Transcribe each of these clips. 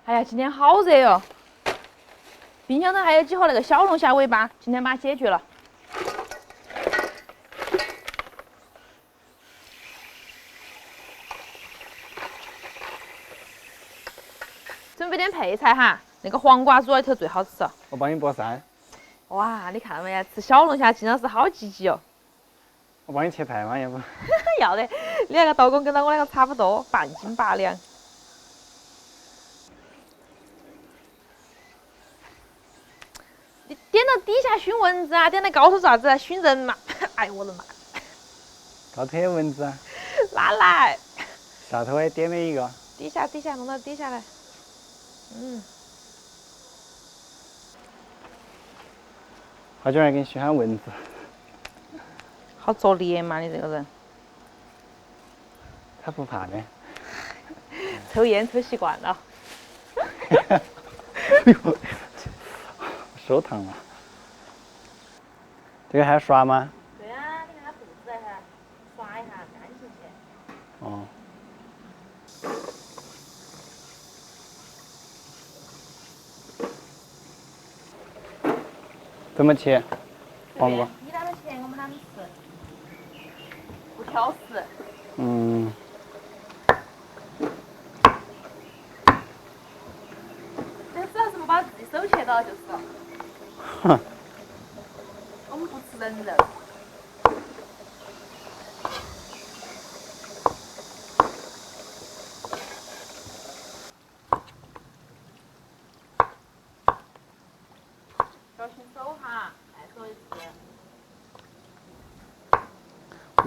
哎呀，今天好热哦！冰箱头还有几盒那个小龙虾尾巴，今天把它解决了。准备点配菜哈，那个黄瓜煮里头最好吃。我帮你剥蒜。哇，你看到没？吃小龙虾金老师好积极哦。我帮你切菜嘛，要不？要得，你那个刀工跟到我那个差不多，半斤八两。你点到底下熏蚊子啊，点到高头做啥子？熏人嘛！哎呦我的妈！高头有蚊子啊。哪来？下头也点了一个。底下弄到底下来。好久没给你熏下蚊子。好作孽嘛，你这个人。他不怕的。抽烟抽习惯了。手疼了。这个还要刷吗？对啊，你看它肚子在哈，刷一下干净些。哦。怎么切？黄瓜。你拿的钱我们哪么吃？不挑食。嗯。这主要是没把自己手切到就是了。哼。我们不吃人肉。小心手哈，再说一次。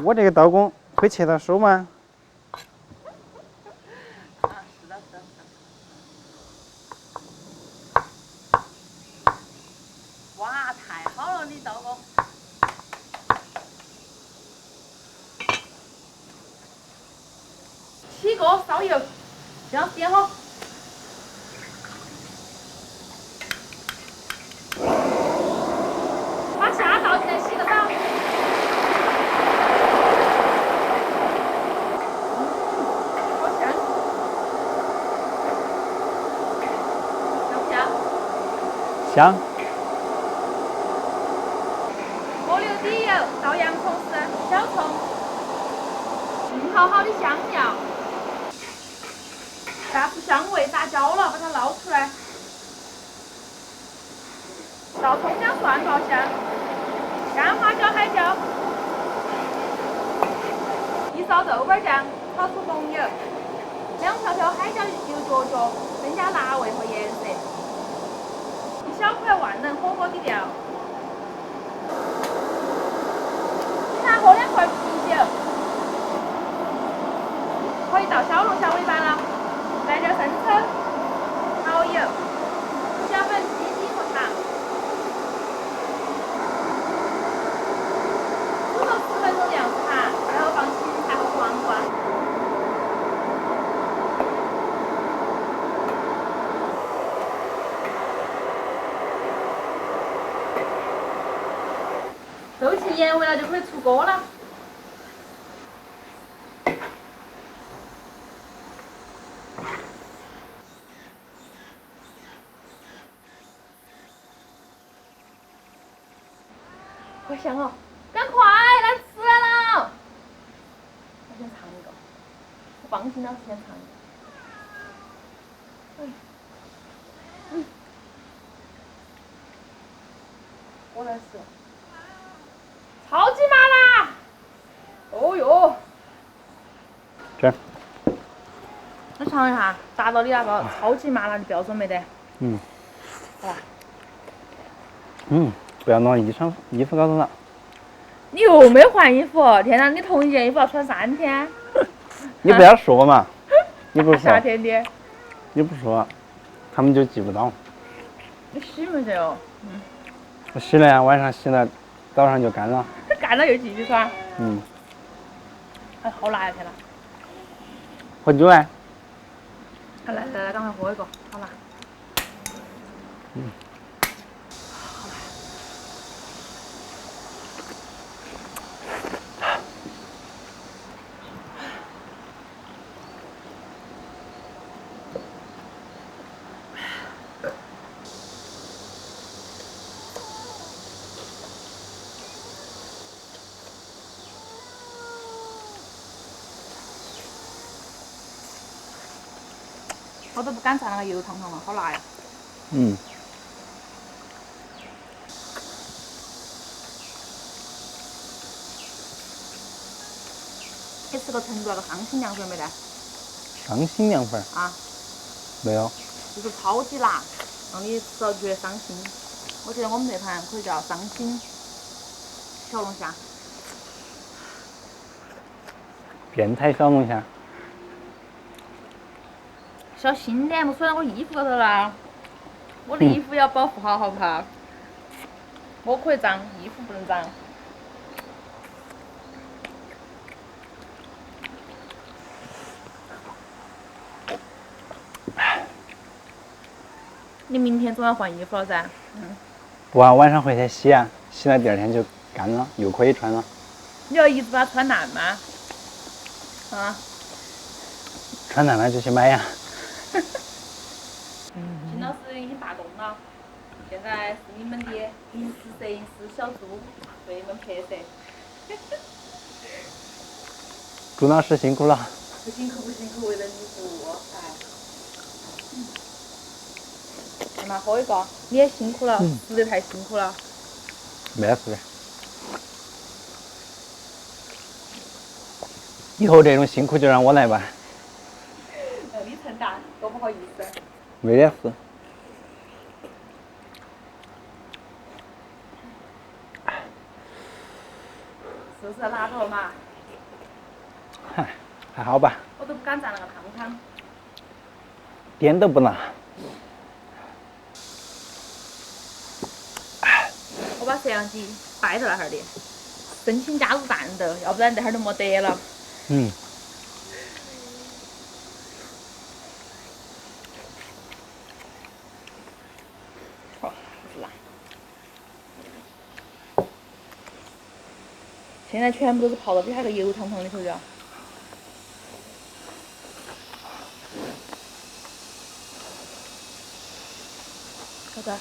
我这个刀工会切到手吗？是的。哇，太好了，你刀工。起锅烧油，这样点好。把虾倒进来洗个澡。好香。香不香？香。锅里底油，倒洋葱丝、小葱，浸好的香料，炸出香味，炸焦了，把它捞出来。倒葱姜蒜爆香，干花椒、海椒，一勺豆瓣酱，炒出红油，2条条海椒油角角，增加辣味和颜色。一小块万能火锅底料。你看喝2块啤酒，可以倒小龙虾尾巴了，来点生抽、蚝油、胡椒粉、鸡精和糖。煮熟10分钟的样子哈，然后放芹菜和黄瓜。收起盐味了就可以出锅了。好香哦！赶快来吃了！我先尝一个，我放心老师先尝一个。我来吃。超级麻辣！哦哟！这。我尝一下，达到你那个超级麻辣的标准没得？好吧。不要弄衣服搞成了。你又没换衣服，天哪！你同一件衣服要穿3天。你不要说嘛，你不说。夏天的。你不说，他们就记不到。你洗没得哦？我洗了呀，晚上洗了，早上就干了。干了又继续刷。哎，好辣呀！天哪！喝酒哎。来，赶快喝一个，好辣。我都不敢蘸那个油汤汤了，好辣呀！嗯，你吃过成都那个伤心凉粉没得？伤心凉粉啊，没有？就是超级辣，让你吃了觉得伤心。我觉得我们这盘可以叫伤心小龙虾。变态小龙虾。小心点，莫甩到我衣服高头了。我的衣服要保护好，好不好？我可以脏，衣服不能脏。你明天总要换衣服了噻？不啊，晚上回去洗啊，洗了第二天就干了，又可以穿了。你要一直把它穿烂吗？啊？穿烂了就去买呀。金老师已经罢工了，现在是你们的临时摄影师小朱为你们拍摄。朱老师辛苦了。不辛苦不辛苦，为了你服务，哎。来嘛，喝一个，你也辛苦了，实在太辛苦了。没事的。以后这种辛苦就让我来吧。你承担，多不好意思。没得事。是不是辣头嘛？嗨，还好吧。我都不敢蘸那个汤汤。点都不辣。我把摄像机摆在那儿的，申请加入战斗，要不然这会儿就没得了。嗯。好，辣。现在全部都是泡到比它那个油汤汤里头的。好的。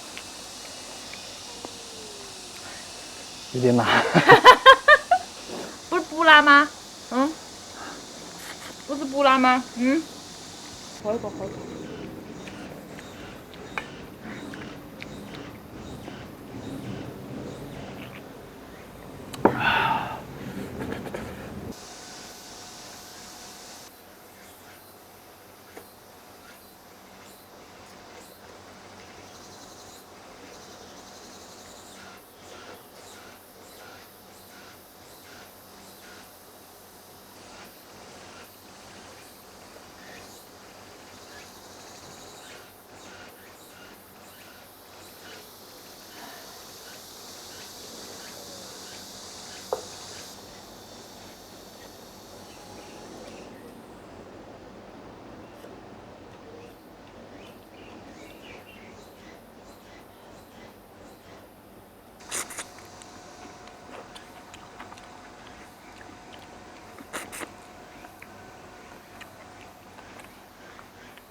有点辣。不是不辣吗？嗯。不是不辣吗？嗯。喝一个，喝一个。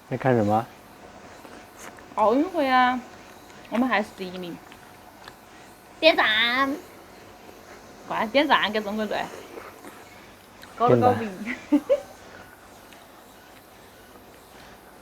在看什么？奥运会啊，我们还是第1名。点赞，快点赞给中国队，搞都搞不赢。